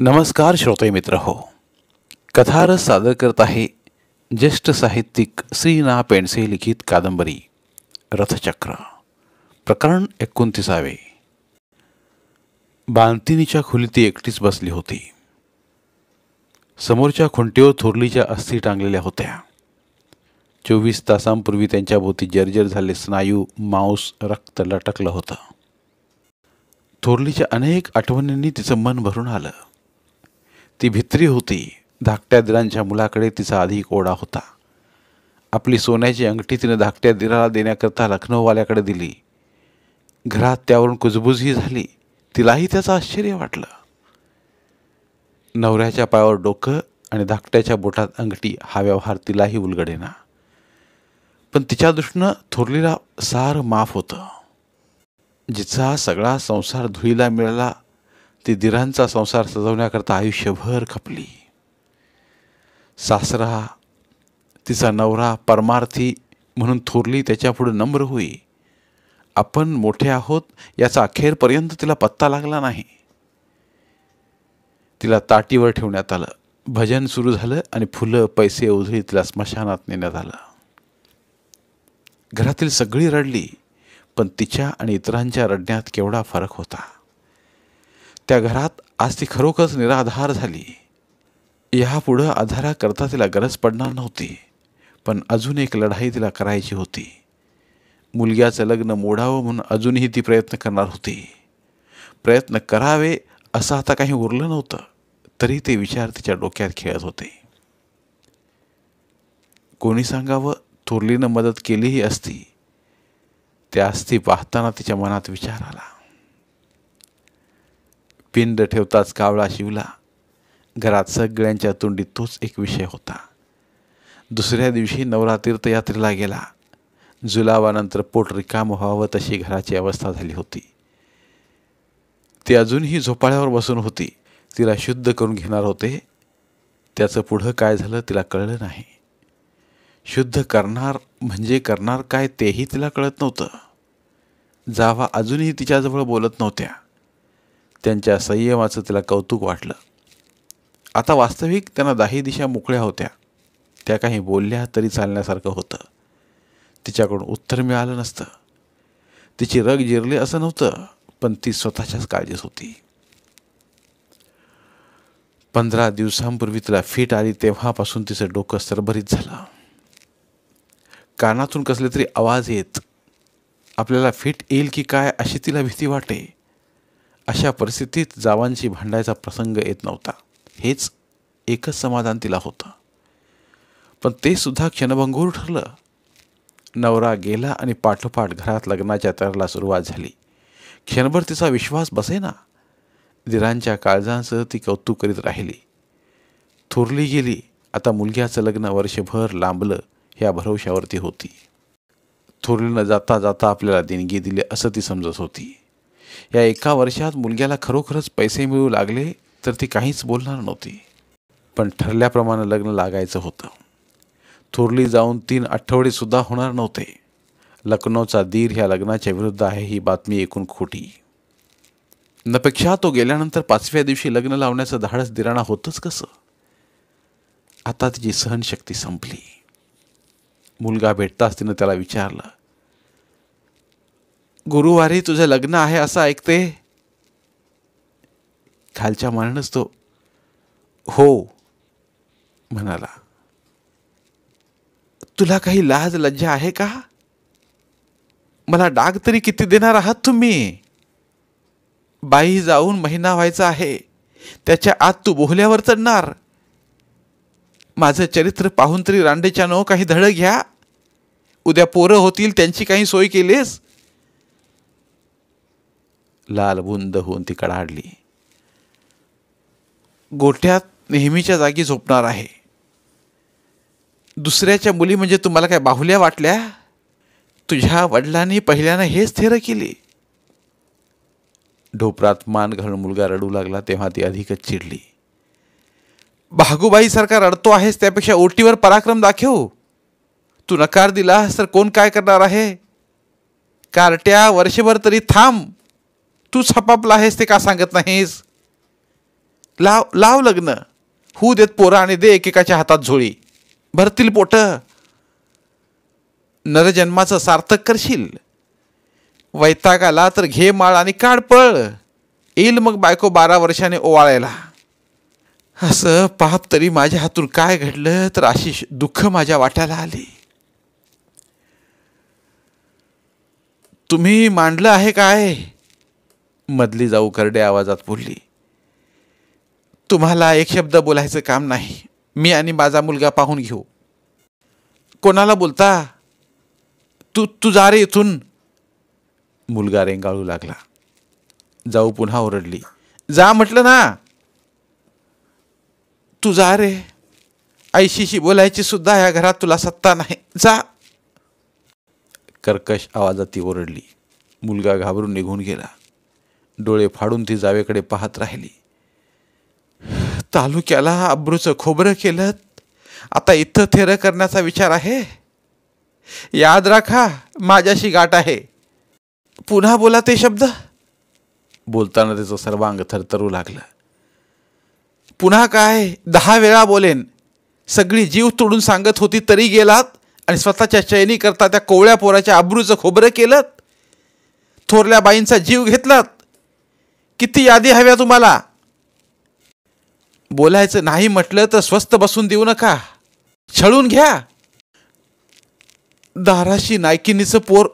नमस्कार श्रोते मित्र हो. कथारस सादर करत आहे ज्येष्ठ साहित्यिक श्री ना पेंडसे लिखित कादंबरी रथचक्र, प्रकरण 29. बांतिनीच्या खोलीत ती एकटीच बसली होती. समोरच्या खुंटीवर थोरलीच्या अस्थी टांगलेल्या होत्या. 24 तासांपूर्वी त्यांच्या भोवती जर्जर झाले स्नायू, मांस, रक्त लटकलं होतं. थोरलीच्या अनेक आठवणींनी तिचं मन भरून आलं. ती भित्री होती. धाकट्या दिरांच्या मुलाकडे तिचा अधिक ओढा होता. आपली सोन्याची अंगठी तिने धाकट्या दिराला देण्याकरता लखनौवाल्याकडे दिली. घरात त्यावरून कुजबुजही झाली. तिलाही त्याचं आश्चर्य वाटलं. नवऱ्याच्या पायावर डोकं आणि धाकट्याच्या बोटात अंगठी हा व्यवहार तिलाही उलगडेना. पण तिच्या दृष्टीनं थोरलीला सार माफ होतं. जिचा सगळा संसार धुळीला मिळाला ती दिरांचा संसार सजवण्याकरता आयुष्यभर खपली. सासरा, तिचा नवरा परमार्थी म्हणून थोरली त्याच्यापुढे नम्र होई. आपण मोठे आहोत याचा अखेरपर्यंत तिला पत्ता लागला नाही. तिला ताटीवर ठेवण्यात आलं. भजन सुरू झालं आणि फुलं, पैसे उधळी तिला स्मशानात नेण्यात आलं. घरातील सगळी रडली, पण तिच्या आणि इतरांच्या रडण्यात केवढा फरक होता. त्या घरात आज ती खरोखरच निराधार झाली. यापुढं आधाराकरता तिला गरज पडणार नव्हती. पण अजून एक लढाई तिला करायची होती. मुलग्याचं लग्न मोडावं म्हणून अजूनही ती प्रयत्न करणार होती. प्रयत्न करावे असं आता काही उरलं नव्हतं. तरी ते विचार तिच्या डोक्यात खेळत होते. कोणी सांगावं, थोरलीनं मदत केलीही असती. त्या अस्थी पाहताना तिच्या मनात विचार आला. पिंड ठेवताच कावळा शिवला. घरात सगळ्यांच्या तोंडी तोच एक विषय होता. दुसऱ्या दिवशी नवरा तीर्थयात्रेला गेला. जुलाबानंतर पोट रिकाम व्हावं तशी घराची अवस्था झाली होती. ती अजूनही झोपाळ्यावर बसून होती. तिला शुद्ध करून घेणार होते. त्याचं पुढं काय झालं तिला कळलं नाही. शुद्ध करणार म्हणजे करणार काय तेही तिला कळत नव्हतं. जावा अजूनही तिच्याजवळ बोलत नव्हत्या. त्यांच्या संयमाचं तिला कौतुक वाटलं. आता वास्तविक त्यांना 10 दिशा मोकळ्या होत्या. त्या काही बोलल्या तरी चालण्यासारखं होतं. तिच्याकडून उत्तर मिळालं नसतं. तिची रग जिरली असं नव्हतं, पण ती स्वतःच्याच काळजीत होती. 15 दिवसांपूर्वी तिला फीट आली तेव्हापासून तिचं डोकं सरभरीत झालं. कानातून कसले तरी आवाज येत. आपल्याला फीट येईल की काय अशी तिला भीती वाटे. अशा परिस्थितीत जावांची भांडायचा प्रसंग येत नव्हता. हेच एकच समाधान तिला होतं. पण ते सुद्धा क्षणभंगूर ठरलं. नवरा गेला आणि पाठोपाठ घरात लग्नाच्या तयारीला सुरुवात झाली. क्षणभर तिचा विश्वास बसेना. दिरांच्या काळजांसह ती कौतुक करीत राहिली. थोरली गेली. आता मुलग्याचं लग्न वर्षभर लांबलं ह्या भरवशावरती होती. थोरलीनं जाता जाता आपल्याला देणगी दिली असं ती समजत होती. या एका वर्षात मुलग्याला खरोखरच पैसे मिळू लागले तर ती काहीच बोलणार नव्हती. पण ठरल्याप्रमाणे लग्न लागायचं होतं. थोरली जाऊन 3 आठवडे सुद्धा होणार नव्हते. लखनौचा दीर ह्या लग्नाच्या विरुद्ध आहे ही बातमी ऐकून खोटी नपेक्षा तो गेल्यानंतर 5व्या दिवशी लग्न लावण्याचं धाडस दिराणा होतंच कसं. आता तिची सहनशक्ती संपली. मुलगा भेटताच तिनं त्याला विचारलं, गुरुवारी तुझं लग्न आहे असं ऐकते. खालच्या मानेनंच तो हो म्हणाला. तुला काही लाज लज्जा आहे का? मला डाग तरी किती देणार आहात तुम्ही? बाई जाऊन महिना व्हायचा आहे. त्याच्या आत तू बोहल्यावर चढणार. माझं चरित्र पाहून तरी रांडेच्या नो काही धडक घ्या. उद्या पोरं होतील त्यांची काही सोय केलीस? लाल बुंद होऊन ती कडाडली. गोठ्यात नेहमीच्या जागी झोपणार आहे. दुसऱ्याच्या मुली म्हणजे तुम्हाला काय बाहुल्या वाटल्या? तुझ्या वडिलांनी पहिल्यानं हेच थेर केली. ढोपरात मान घालून मुलगा रडू लागला तेव्हा ती अधिकच चिडली. भागूबाईसारखा रडतो आहेस त्यापेक्षा ओटीवर पराक्रम दाखव. तू नकार दिलास तर कोण काय करणार आहे? कार्ट्या, वर्षभर तरी थांब. तूच हपापला आहेस ते का सांगत नाहीस? लाव लाव लग्न, होऊ देत पोरं आणि दे एकेकाच्या हातात झोळी, भरतील पोट. नरजन्माचं सार्थक करशील. वैताग आला तर घे माळ आणि काढ पळ, येईल मग बायको 12 वर्षाने ओवाळायला. असं पाप तरी माझ्या हातून काय घडलं तर अशी दुःख माझ्या वाट्याला आली. तुम्ही मांडलं आहे काय? मधली जाऊ करड्या आवाजात बोलली. तुम्हाला एक शब्द बोलायचं काम नाही. मी आणि माझा मुलगा पाहून घेऊ. कोणाला बोलता? तू जा रे इथून. मुलगा रेंगाळू लागला. जाऊ पुन्हा ओरडली. जा म्हटलं ना. तू जा रे. आईशीशी बोलायची सुद्धा या घरात तुला सत्ता नाही. जा. कर्कश आवाजात ती ओरडली. मुलगा घाबरून निघून गेला. डोळे फाडून ती जावेकडे पाहत राहिली. तालुक्याला अब्रूचं खोबरं केलं, आता इथं थेरं करण्याचा विचार आहे. याद राखा, माझ्याशी गाठ आहे. पुन्हा बोला ते शब्द. बोलताना त्याचं सर्वांग थरथरू लागलं. पुन्हा काय? 10 वेळा बोलेन. सगळी जीव तोडून सांगत होती तरी गेलात आणि स्वतःच्या चैनी करता त्या कोवळ्या पोराच्या अब्रूचं खोबरं केलं. थोरल्या बाईंचा जीव घेतलात. किती यादी हव्या तुम्हाला? बोलायचं नाही म्हटलं तर स्वस्थ बसून देऊ नका, छळून घ्या. दाराशी नायकिनीचं पोर.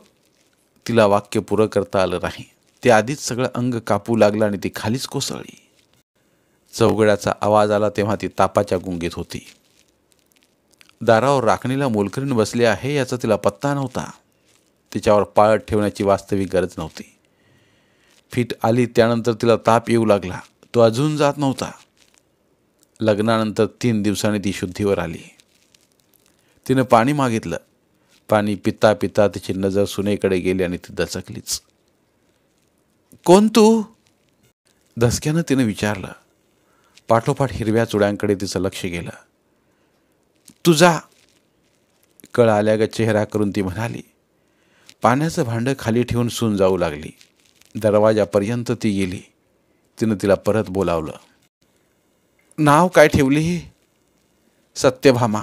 तिला वाक्य पुरं करता आलं नाही. ते आधीच सगळं अंग कापू लागलं आणि ती खालीच कोसळली. चौघड्याचा आवाज आला तेव्हा ती तापाच्या गुंगीत होती. दारावर राखणीला मोलकरीण बसली आहे याचा तिला पत्ता नव्हता. तिच्यावर पाळत ठेवण्याची वास्तविक गरज नव्हती. फिट आली त्यानंतर तिला ताप येऊ लागला. तो अजून जात नव्हता. लग्नानंतर 3 दिवसांनी ती शुद्धीवर आली. तिनं पाणी मागितलं. पाणी पिता पिता तिची नजर सुनेकडे गेली आणि ती दचकलीच. कोण तू? धसक्यानं तिनं विचारलं. पाठोपाठ हिरव्या चुड्यांकडे तिचं लक्ष गेलं. तुझा कळ आल्यागत चेहरा करून ती म्हणाली. पाण्याचं भांडं खाली ठेवून सून जाऊ लागली. दरवाजापर्यंत ती गेली. तिनं तिला परत बोलावलं. नाव काय ठेवली? सत्यभामा.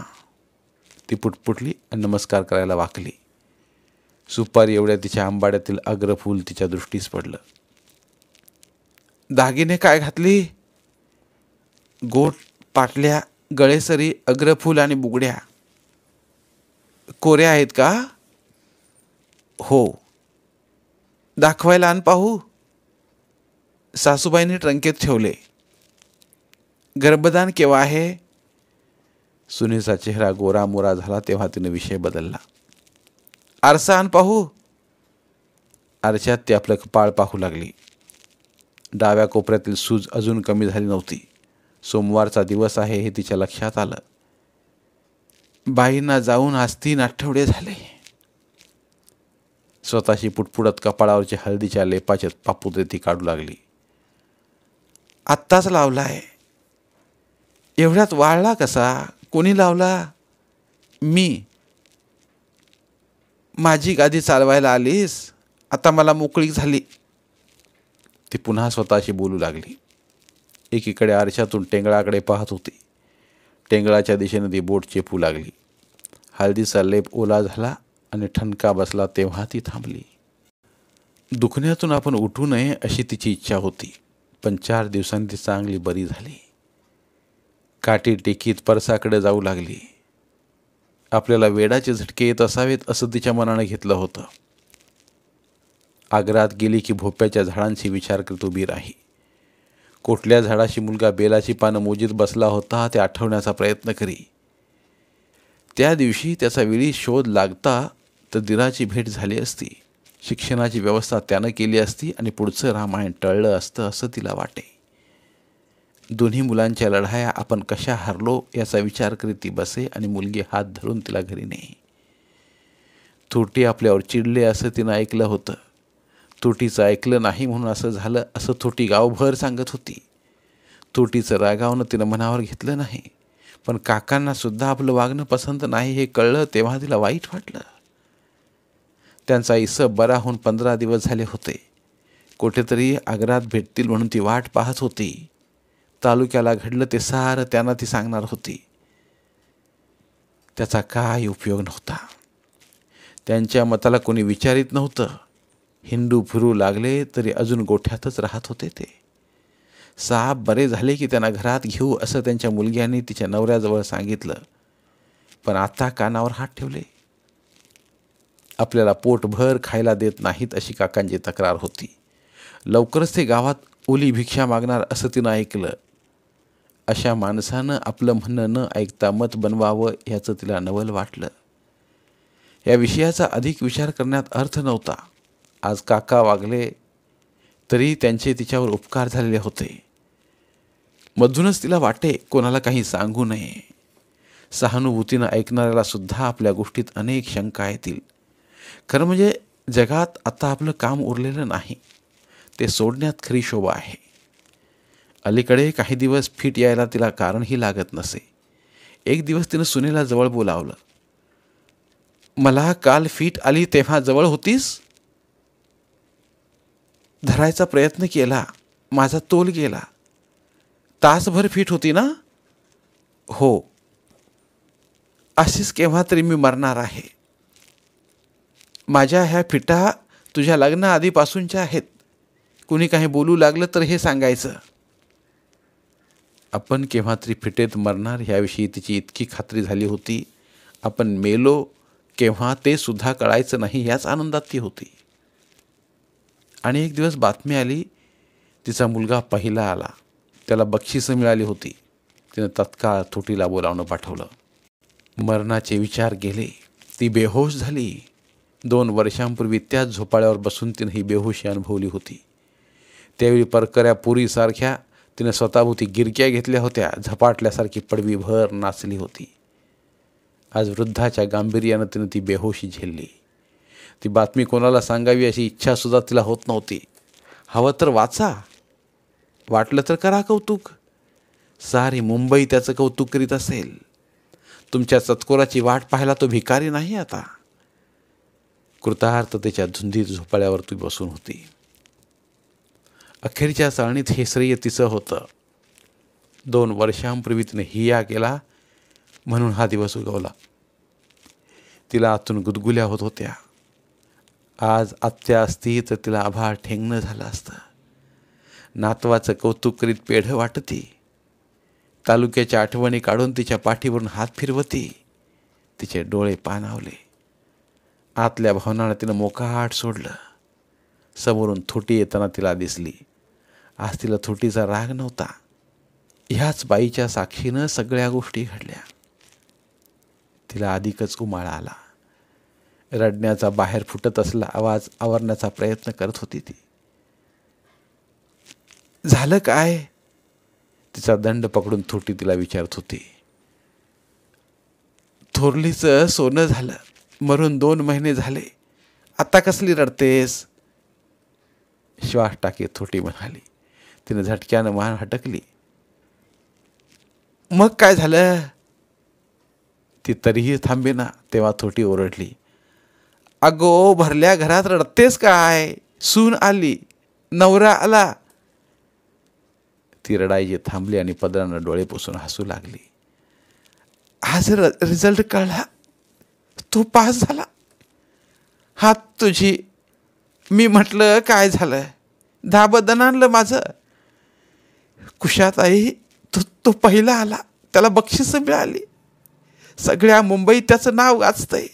ती पुटपुटली आणि नमस्कार करायला वाकली. सुपारी एवढ्या तिच्या आंबाड्यातील अग्रफूल तिच्या दृष्टीस पडलं. दागिने काय घातली? गोट, पाटल्या, गळेसरी, अग्रफूल आणि बुगड्या. कोऱ्या आहेत का? हो. दाखवायला आण पाहू. सासूबाईंनी ट्रंकेत ठेवले. गर्भदान केव्हा आहे? सुनेचा चेहरा गोरामोरा झाला तेव्हा तिने विषय बदलला. आरसा आण पाहू. आरशात ती आपलं कपाळ पाहू लागली. डाव्या कोपऱ्यातील सूज अजून कमी झाली नव्हती. सोमवारचा दिवस आहे हे तिच्या लक्षात आलं. बाईंना जाऊन आज 3 आठवडे झाले. स्वतःशी पुटपुटत कपाळावरचे हळदीच्या लेपाचे पापुद्रे ती काढू लागली. आत्ताच लावलाय. एवढ्यात वाळला कसा? कोणी लावला? मी. माझी गादी चालवायला आलीस? आता मला मोकळीक झाली. ती पुन्हा स्वतःशी बोलू लागली. एकीकडे आरशातून टेंगळाकडे पाहत होती. टेंगळाच्या दिशेने ती बोट चेपू लागली. हळदीचा लेप ओला झाला आणि ठणका बसला तेव्हा ती थांबली. दुखण्यातून आपण उठू नये अशी तिची इच्छा होती. पण 4 दिवसांनी ती चांगली बरी झाली. काठी टेकीत परसाकडे जाऊ लागली. आपल्याला वेडाचे झटके येत असावेत असं तिच्या मनानं घेतलं होतं. आग्रात गेली की भोप्याच्या झाडांशी विचार करत उभी राही. कुठल्या झाडाशी मुलगा बेलाची पानं मोजीत बसला होता ते आठवण्याचा प्रयत्न करी. त्या दिवशी त्याचा वेळी शोध लागता तर दिराची भेट झाली असती. शिक्षणाची व्यवस्था त्यानं केली असती आणि पुढचं रामायण टळलं असतं असं तिला वाटे. दोन्ही मुलांच्या लढाया आपण कशा हरलो याचा विचार करीत ती बसे आणि मुलगी हात धरून तिला घरी नेई. थोटी आपल्यावर चिडले असं तिनं ऐकलं होतं. थोटीचं ऐकलं नाही म्हणून असं झालं असं थोटी गावभर सांगत होती. थोटीचं रागावनं तिनं मनावर घेतलं नाही. पण काकांना सुद्धा आपलं वागणं पसंत नाही हे कळलं तेव्हा तिला वाईट वाटलं. त्यांचा इसब बरा होऊन 15 दिवस झाले होते. कुठेतरी आग्रात भेटतील म्हणून ती वाट पाहत होती. तालुक्याला घडलं ते सारं त्यांना ती सांगणार होती. त्याचा काय उपयोग नव्हता. त्यांच्या मताला कोणी विचारित नव्हतं. हिंडू फिरू लागले तरी अजून गोठ्यातच राहत होते ते. साप बरे झाले की त्यांना घरात घेऊ असं त्यांच्या मुलग्याने तिच्या नवऱ्याजवळ सांगितलं. पण आता कानावर हात ठेवले. आपल्याला पोटभर खायला देत नाहीत अशी काकांची तक्रार होती. लवकरच ते गावात ओली भिक्षा मागणार असं तिनं ऐकलं. अशा माणसानं आपलं म्हणणं न ऐकता मत बनवावं याचं तिला नवल वाटलं. या विषयाचा अधिक विचार करण्यात अर्थ नव्हता. आज काका वागले तरी त्यांचे तिच्यावर उपकार झालेले होते. मधूनच तिला वाटे कोणाला काही सांगू नये. सहानुभूतीनं ऐकणाऱ्याला सुद्धा आपल्या गोष्टीत अनेक शंका येतील. खरं म्हणजे जगात आता आपलं काम उरलेलं नाही. ते सोडण्यात खरी शोभा आहे. अलीकडे काही दिवस फिट यायला तिला कारणही लागत नसे. एक दिवस तिनं सुनेला जवळ बोलावलं. मला काल फिट आली तेव्हा जवळ होतीस? धरायचा प्रयत्न केला, माझा तोल गेला. तासभर फिट होती ना? हो. अशीच केव्हा तरी मी मरणार आहे. माझ्या ह्या फिटा तुझ्या लग्नाआधीपासूनच्या आहेत. कुणी काही बोलू लागलं तर हे सांगायचं. आपण केव्हा तरी फिटेत मरणार ह्याविषयी तिची इतकी खात्री झाली होती. आपण मेलो केव्हा ते सुद्धा कळायचं नाही याच आनंदात ती होती. आणि एक दिवस बातमी आली, तिचा मुलगा पहिला आला. त्याला बक्षिसं मिळाली होती. तिनं तत्काळ थोटीला बोलावणं पाठवलं. मरणाचे विचार गेले. ती बेहोश झाली. 2 वर्षांपूर्वी त्याच झोपाळ्यावर बसून तिनं ही बेहोशी अनुभवली होती. त्यावेळी परकऱ्या पुरीसारख्या तिनं स्वतःभोवती गिरक्या घेतल्या होत्या. झपाटल्यासारखी पडवीभर नाचली होती. आज वृद्धाच्या गांभीर्यानं तिनं ती बेहोशी झेलली. ती बातमी कोणाला सांगावी अशी इच्छासुद्धा तिला होत नव्हती. हवं तर वाचा, वाटलं तर करा कौतुक. सारी मुंबई त्याचं कौतुक करीत असेल. तुमच्या चतकोराची वाट पाहायला तो भिकारी नाही आता. कृतार्थतेच्या धुंदीत झोपाळ्यावर ती बसून होती. अखेरच्या चाळणीत हे श्रेय तिचं होतं. 2 वर्षांपूर्वी तिने हिया केला म्हणून हा दिवस उगवला. तिला आतून गुदगुल्या होत होत्या. आज आत्या असती तर तिला आभाळ ठेंगणं झालं असतं. नातवाचं कौतुक करीत पेढं वाटती. तालुक्याच्या आठवणी काढून तिच्या पाठीवरून हात फिरवती. तिचे डोळे पाणावले. आतल्या भावनानं तिनं मोकाट सोडलं. समोरून थोटी येताना तिला दिसली. आज तिला थोटीचा राग नव्हता. ह्याच बाईच्या साक्षीनं सगळ्या गोष्टी घडल्या. तिला अधिकच उमाळा आला. रडण्याचा बाहेर फुटत असला आवाज आवरण्याचा प्रयत्न करत होती ती. झालं काय? तिचा दंड पकडून थोटी तिला विचारत होती. थोरलीचं सोनं झालं, मरून 2 महिने झाले. आता कसली रडतेस? श्वास टाकीत थोटी म्हणाली. तिने झटक्यानं मान हटकली. मग काय झालं? ती तरीही थांबेना. तेव्हा थोटी ओरडली. अगो, भरल्या घरात रडतेस काय? सून आली, नवरा आला. ती रडायची थांबली आणि पदरानं डोळे पुसून हसू लागली. आज रिझल्ट कळला, तू पास झाला. हात तुझी. मी म्हटलं काय झालं? धाबदन आणलं माझं. कुशात आई, तो पहिला आला, त्याला बक्षीस मिळाली. सगळ्या मुंबईत त्याचं नाव गाजतंय.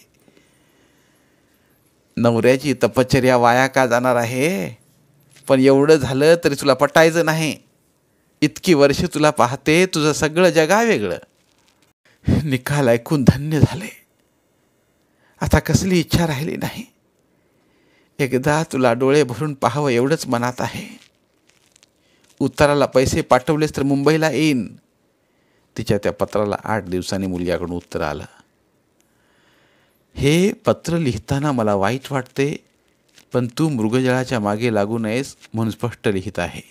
नवऱ्याची तपश्चर्या वाया का जाणार आहे? पण एवढं झालं तरी तुला पटायचं नाही. इतकी वर्ष तुला पाहते, तुझं सगळं जगा वेगळं. निकाल ऐकून धन्य झाले. आता कसली इच्छा राहिली नाही. एकदा तुला डोळे भरून पाहावं एवढंच मनात आहे. उत्तराला पैसे पाठवलेस तर मुंबईला येईन. तिच्या त्या पत्राला 8 दिवसांनी मुलग्याकडून उत्तर आलं. हे पत्र लिहिताना मला वाईट वाटते, पण तू मृगजळाच्या मागे लागू नयेस म्हणून स्पष्ट लिहित आहे.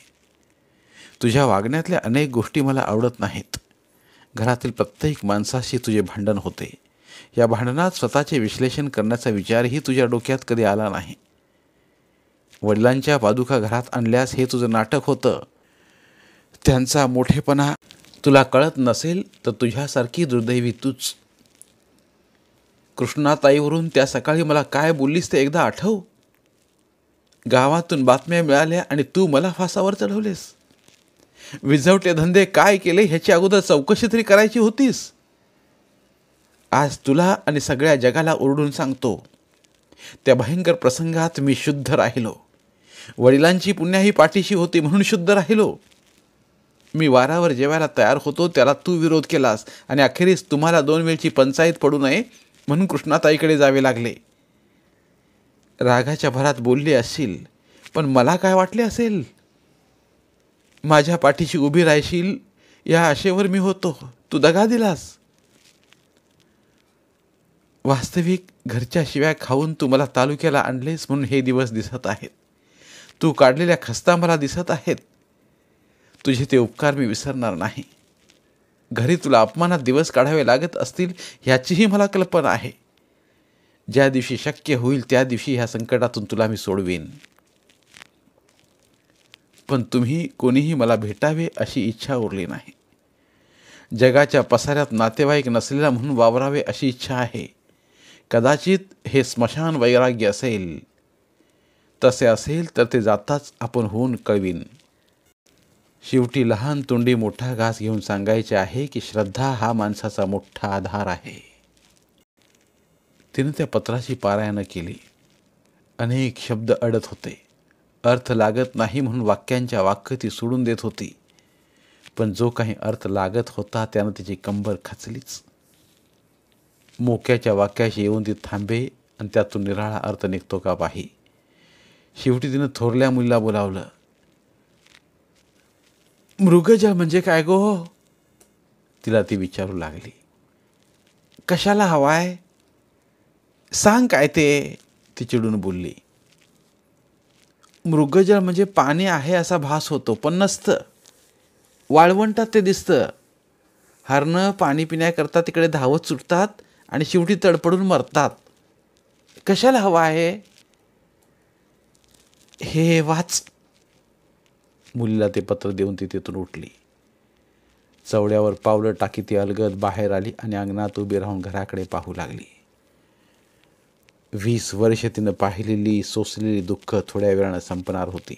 तुझ्या वागण्यातल्या अनेक गोष्टी मला आवडत नाहीत. घरातील प्रत्येक माणसाशी तुझे भांडण होते. या भांडणात स्वतःचे विश्लेषण करण्याचा विचारही तुझ्या डोक्यात कधी आला नाही. वडिलांच्या पादुका घरात आणल्यास हे तुझं नाटक होतं. त्यांचा मोठेपणा तुला कळत नसेल तर तुझ्यासारखी दुर्दैवी तूच. कृष्णाताईवरून त्या सकाळी मला काय बोललीस ते एकदा आठव. गावातून बातम्या मिळाल्या आणि तू मला फासावर चढवलेस. विझवटे धंदे काय केले ह्याची अगोदर चौकशी तरी करायची होतीस. आज तुला आणि सगळ्या जगाला ओरडून सांगतो, त्या भयंकर प्रसंगात मी शुद्ध राहिलो. वडिलांची पुण्याही पाठीशी होती म्हणून शुद्ध राहिलो. मी वारावर जेवायला तयार होतो त्याला तू विरोध केलास आणि अखेरीस तुम्हाला 2 वेळची पंचायत पडू नये म्हणून कृष्णाताईकडे जावे लागले. रागाच्या भरात बोलले असशील, पण मला काय वाटले असेल. माझ्या पाठीशी उभी राहशील या आशेवर मी होतो. तू दगा दिलास. वास्तविक घरच्या शिव्या खाऊन तू मला तालुक्याला आणलेस म्हणून हे दिवस दिसत आहेत. तू काढलेल्या खस्ता मला दिसत आहेत. तुझे ते उपकार मी विसरणार नाही. घरी तुला अपमानात दिवस काढावे लागत असतील ह्याचीही मला कल्पना आहे. ज्या दिवशी शक्य होईल त्या दिवशी ह्या संकटातून तुला मी सोडवीन. पण तुम्ही कोणीही मला भेटावे अशी इच्छा उरली नाही. जगाच्या पसाऱ्यात नातेवाईक नसलेला म्हणून वावरावे अशी इच्छा आहे. कदाचित हे स्मशान वैराग्य असेल. तसे असेल तर ते जाताच आपण होऊन कळवीन. शेवटी लहान तोंडी मोठा घास घेऊन सांगायचे आहे की श्रद्धा हा माणसाचा मोठा आधार आहे. तिने त्या पत्राची पारायण केली. अनेक शब्द अडत होते. अर्थ लागत नाही म्हणून वाक्यांच्या वाक्य ती सोडून देत होती. पण जो काही अर्थ लागत होता त्यानं तिची कंबर खचलीच. मोक्याच्या वाक्याशी येऊन ती थांबे आणि त्यातून निराळा अर्थ निघतो का पाही. शेवटी तिनं थोरल्या मुलीला बोलावलं. मृगजळ म्हणजे काय गो? तिला ती विचारू लागली. कशाला हवाय सांग काय ते, ती चिडून बोलली. मृगजळ म्हणजे पाणी आहे असा भास होतो पण नसतं. वाळवंटात ते दिसतं. हरणं पाणी पिण्याकरता तिकडे धावत सुटतात आणि शेवटी तडपडून मरतात. कशाला हवा आहे? हे वाच. मुलीला ते पत्र देऊन ती तिथून उठली. चवड्यावर पावलं टाकी ती अलगद बाहेर आली आणि अंगणात उभी राहून घराकडे पाहू लागली. 20 वर्ष तिनं पाहिलेली सोसलेली दुःख थोड्या वेळानं संपणार होती.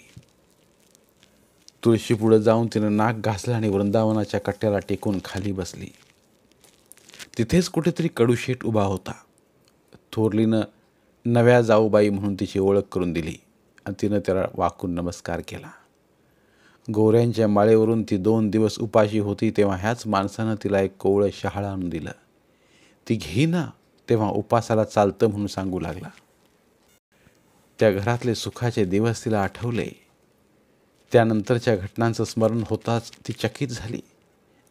तुळशी पुढे जाऊन तिनं नाक घासलं आणि वृंदावनाच्या कट्ट्याला टेकून खाली बसली. तिथेच कुठेतरी कडूशेठ उभा होता. थोरलीनं नव्या जाऊबाई म्हणून तिची ओळख करून दिली आणि तिनं त्याला वाकून नमस्कार केला. गोऱ्यांच्या माळेवरून ती 2 दिवस उपाशी होती तेव्हा ह्याच माणसानं तिला एक कोवळं शहाळं आणून दिलं. ती घेईना तेव्हा उपासाला चालतं म्हणून सांगू लागला. त्या घरातले सुखाचे दिवस तिला आठवले. त्यानंतरच्या घटनांचं स्मरण होताच ती चकित झाली.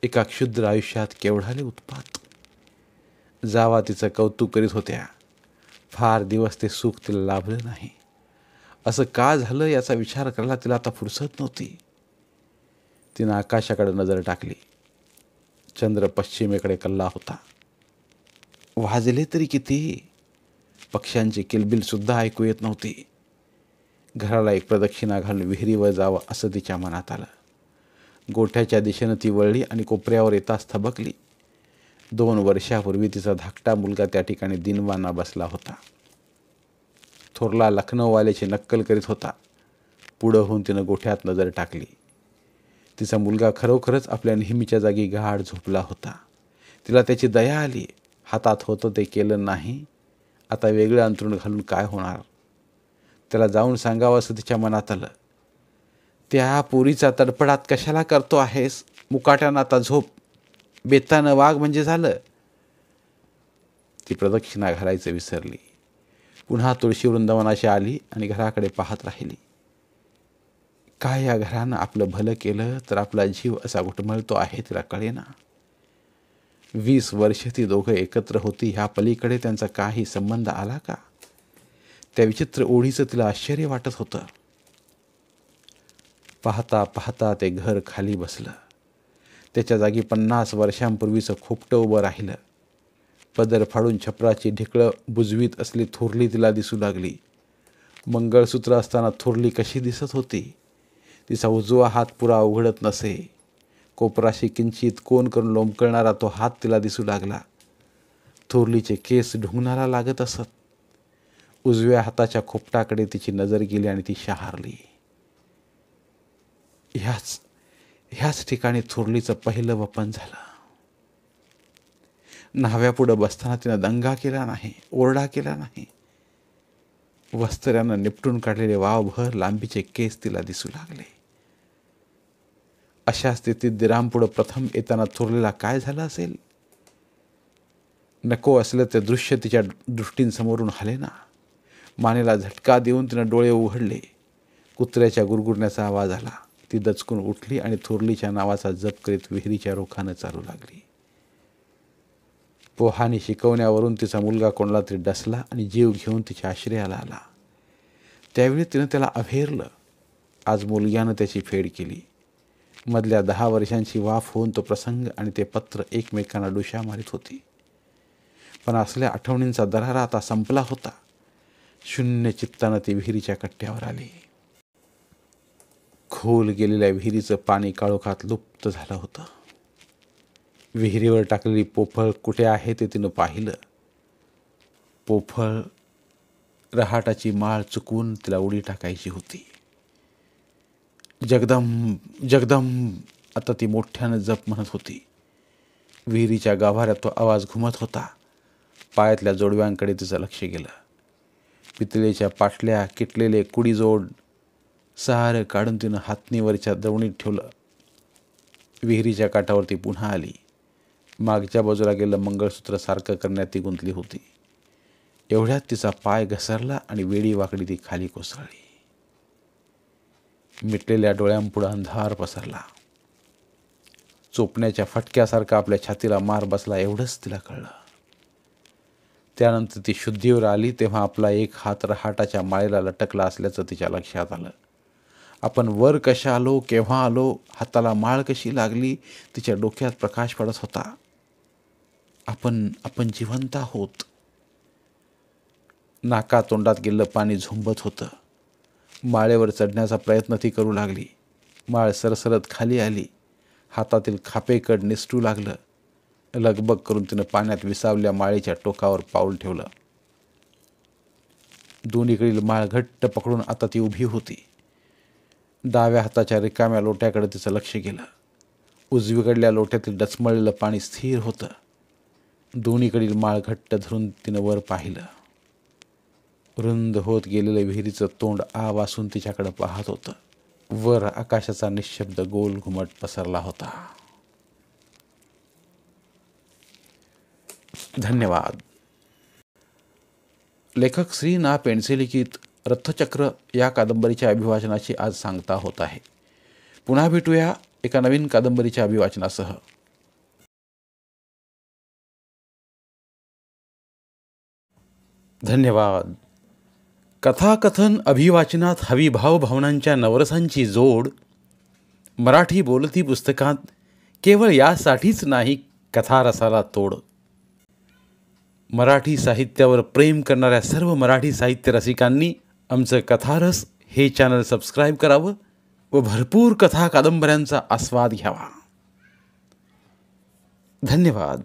एका क्षुद्र आयुष्यात केवढाले उत्पात. जावा तिचं कौतुक करीत होत्या. फार दिवस ते सुख तिला लाभलं नाही. असं का झालं याचा विचार करायला तिला आता फुरसत नव्हती. तिनं आकाशाकडे नजर टाकली. चंद्र पश्चिमेकडे कल्ला होता. वाजले तरी किती? पक्ष्यांची किलबिलसुद्धा ऐकू येत नव्हती. घराला एक प्रदक्षिणा घालून विहिरीवर जावं असं तिच्या मनात आलं. गोठ्याच्या दिशेनं ती वळली आणि कोपऱ्यावर येताच थबकली. 2 वर्षापूर्वी तिचा धाकटा मुलगा त्या ठिकाणी दिनवाना बसला होता. थोरला लखनौवाल्याची नक्कल करीत होता. पुढं होऊन तिनं गोठ्यात नजर टाकली. तिचा मुलगा खरोखरच आपल्या नेहमीच्या जागी गाढ झोपला होता. तिला त्याची दया आली. हातात होतं ते केलं नाही. आता वेगळं अंथरूण घालून काय होणार? त्याला जाऊन सांगावं असं तिच्या मनात आलं. त्या पोरीचा तडफडात कशाला करतो आहेस? मुकाट्यानं आता झोप. बेतानं वाघ म्हणजे झालं. ती प्रदक्षिणा घालायचं विसरली. पुन्हा तुळशी वृंदावनाशी आली आणि घराकडे पाहत राहिली. काय या घरानं आपलं भलं केलं तर आपला जीव असा घुटमळतो आहे तिला कळेना. 20 वर्ष ती दोघं एकत्र होती. ह्या पलीकडे त्यांचा काही संबंध आला का? त्या विचित्र ओढीचं तिला आश्चर्य वाटत होतं. पाहता पाहता ते घर खाली बसलं. त्याच्या जागी 50 वर्षांपूर्वीचं खोपटं उभं राहिलं. पदर फाडून छपराची ढिकळं बुजवीत असली थोरली तिला दिसू लागली. मंगळसूत्र असताना थोरली कशी दिसत होती? तिचा उजवा हात पुरा उघडत नसे. कोपराशी किंचित कोन करून लोंबकळणारा तो हात तिला दिसू लागला. थोरलीचे केस ढुंगणाला लागत असत. उजव्या हाताच्या खोपटाकडे तिची नजर गेली आणि ती शहारली. ह्याच ठिकाणी थोरलीचं पहिलं वपन झालं. न्हाव्यापुढं बसताना तिनं दंगा केला नाही, ओरडा केला नाही. वस्त्र्यानं निपटून काढलेले वावभर लांबीचे केस तिला दिसू लागले. अशा स्थितीत दिरामपुढं प्रथम येताना थोरलेला काय झालं असेल? नको असलं ते दृश्य तिच्या दृष्टींसमोरून हलेना. मानेला झटका देऊन तिनं डोळे उघडले. कुत्र्याच्या गुरगुरण्याचा आवाज आला. ती दचकून उठली आणि थोरलीच्या नावाचा जप करीत विहिरीच्या रोखानं चालू लागली. पोहाने शिकवण्यावरून तिचा मुलगा कोणाला तरी डसला आणि जीव घेऊन तिच्या आश्रयाला आला. त्यावेळी तिनं त्याला अभेरलं. आज मुलग्यानं त्याची फेड केली. मधल्या 10 वर्षांची वाफ होऊन तो प्रसंग आणि ते पत्र एकमेकांना डुशा मारित होती. पण असल्या आठवणींचा दरारा आता संपला होता. शून्य चित्तानं ती विहिरीच्या कट्ट्यावर आली. खोल गेलेल्या विहिरीचं पाणी काळोखात लुप्त झालं होतं. विहिरीवर टाकलेली पोफळ कुठे आहे ते तिनं पाहिलं. पोफळ रहाटाची माळ चुकवून तिला उडी टाकायची होती. जगदम जगदम आता ती मोठ्यानं जप म्हणत होती. विहिरीच्या गाभाऱ्यात तो आवाज घुमत होता. पायातल्या जोडव्यांकडे तिचं लक्ष गेलं. पितळेच्या पाटल्या, किटलेले कुडीजोड सारं काढून तिनं हातनीवरच्या दवणीत ठेवलं. विहिरीच्या काठावरती पुन्हा आली. मागच्या बाजूला गेलं मंगळसूत्र सारखं करण्यात ती गुंतली होती. एवढ्यात तिचा पाय घसरला आणि वेडी वाकडी ती खाली कोसळली. मिटलेल्या डोळ्यांपुढं अंधार पसरला. चोपण्याच्या फटक्यासारखा आपल्या छातीला मार बसला एवढंच तिला कळलं. त्यानंतर ती शुद्धीवर आली तेव्हा आपला एक हात रहाटाच्या माळेला लटकला असल्याचं तिच्या लक्षात आलं. आपण वर कशा आलो, केव्हा आलो, हाताला माळ कशी लागली, तिच्या डोक्यात प्रकाश पडत होता. आपण जिवंत आहोत. नाका तोंडात गेलं पाणी झुंबत होतं. माळेवर चढण्याचा प्रयत्न ती करू लागली. माळ सरसरत खाली आली. हातातील खापेकड निसटू लागलं. लगबग करून तिनं पाण्यात विसावल्या माळेच्या टोकावर पाऊल ठेवलं. दोन्हीकडील माळ घट्ट पकडून आता ती उभी होती. डाव्या हाताच्या रिकाम्या लोट्याकडे तिचं लक्ष गेलं. उजवीकडल्या लोट्यातील डचमळलेलं पाणी स्थिर होतं. दोन्हीकडील माळ घट्ट धरून तिनं वर पाहिलं. रुंद होत गेलेलं विहिरीचं तोंड आवासून तिच्याकडे पाहत होतं. वर आकाशाचा निशब्द गोल घुमट पसरला होता. धन्यवाद. लेखक श्री ना. पेंडसे लिखित रथचक्र या कादंबरीच्या अभिवाचनाची आज सांगता होत आहे. पुन्हा भेटूया एका नवीन कादंबरीच्या अभिवाचनासह. धन्यवाद. कथाकथन अभिवाचनात हवी भावभावनांच्या नवरसांची जोड मराठी बोलती पुस्तकात केवळ यासाठीच नाही कथारसाला तोड. मराठी साहित्यावर प्रेम करणाऱ्या सर्व मराठी साहित्य रसिकांनी आमचं कथारस हे चॅनल सबस्क्राईब करावं व भरपूर कथा कादंबऱ्यांचा आस्वाद घ्यावा. धन्यवाद.